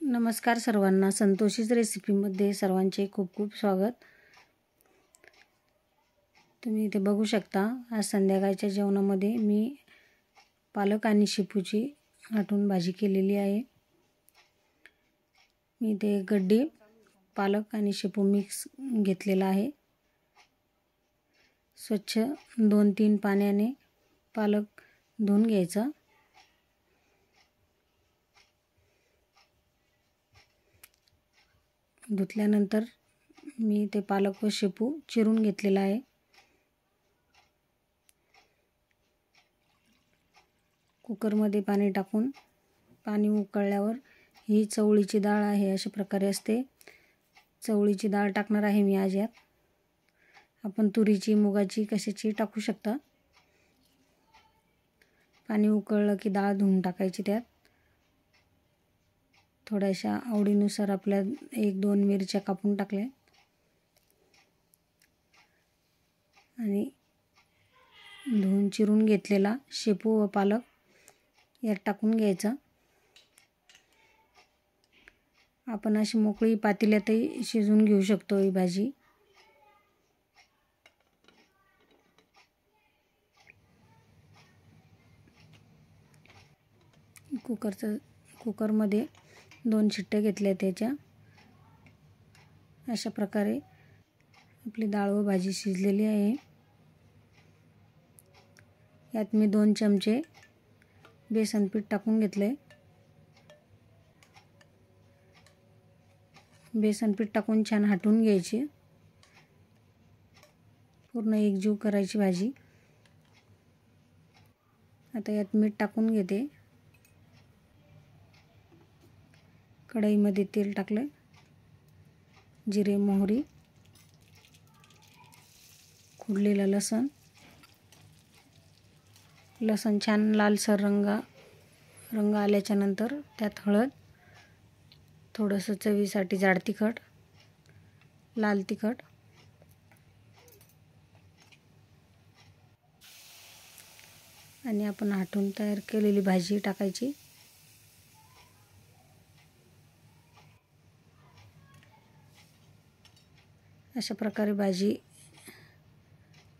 नमस्कार सर्वांना, संतोषीच रेसिपीमध्ये सर्वांचे खूप खूप स्वागत। तुम्ही इथे बघू शकता, आज संध्याकाळच्या जेवणामध्ये मी पालक आणि शेपूची वाटून भाजी केलेली आहे। मी इथे गड्डी पालक आणि शेपू मिक्स घेतलेला आहे। स्वच्छ 2-3 पाण्याने पालक धुवून घ्यायचा। धुतल्यानंतर मी ते पालक व शेपू चिरून घेतलेला आहे। कुकरमध्ये पाणी टाकून पाणी उकळल्यावर ही चवळीची डाळ आहे, अशा प्रकारे असते। चवळीची डाळ टाकणार आहे मी आज यात। आपण तुरीची, मुगाची, कशाची टाकू शकता। पाणी उकळलं की डाळ धुवून टाकायची त्यात। थोड्याशा आवडीनुसार आपल्या 1-2 मिरच्या कापून टाकल्या आणि धुवून चिरून घेतलेला शेपू व पालक यात टाकून घ्यायचा। आपण अशी मोकळी पातेल्यातही शिजवून घेऊ शकतो ही भाजी। कुकरमध्ये 2 शिट्ट्या घेतल्या त्याच्या। अशा प्रकारे आपली डाळ व भाजी शिजलेली आहे। यात मी 2 चमचे बेसन पीठ टाकून घेतले। बेसन पीठ टाकून छान हटवून घ्यायची, पूर्ण एकजीव करायची भाजी। आता यात मीठ टाकून घेते। कढईमध्ये तेल टाकले, जिरे, मोहरी, खुडलेला लसूण छान लालसर रंग आल्याच्या नंतर त्यात हळद, थोडंसं चवीसाठी जाड तिखट, लाल तिखट आणि आपण हटवून तयार केलेली भाजी टाकायची। अशा प्रकारे भाजी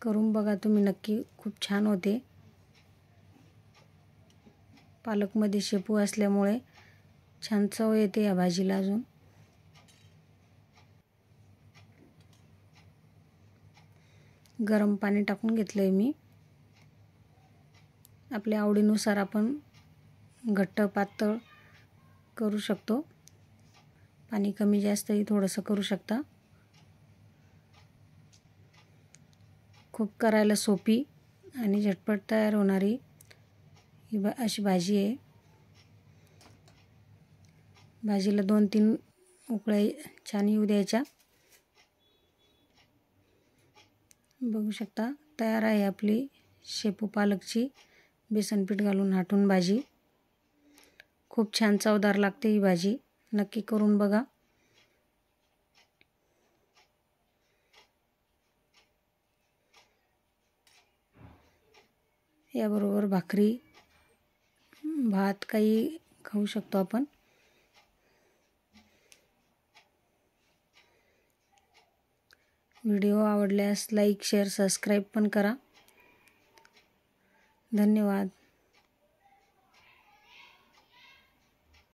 करून बघा तुम्ही, नक्की खूप छान होते। पालकमध्ये शेपू असल्यामुळे छान चव येते या भाजीला। अजून गरम पाणी टाकून घेतलंय मी। आपल्या आवडीनुसार आपण घट्ट पातळ करू शकतो, पाणी कमी जास्तही थोडंसं करू शकता। खूप करायला सोपी आणि झटपट तयार होणारी ही अशी भाजी आहे। भाजीला 2-3 उकळ्या छान येऊ द्यायच्या। बघू शकता, तयार आहे आपली शेपू पालकची बेसन पीठ घालून हटवून भाजी। खूप छान चवदार लागते ही भाजी, नक्की करून बघा। याबरोबर भाकरी, भात काही खाऊ शकतो आपण। व्हिडिओ आवडल्यास लाईक, शेअर, सबस्क्राईब पण करा। धन्यवाद।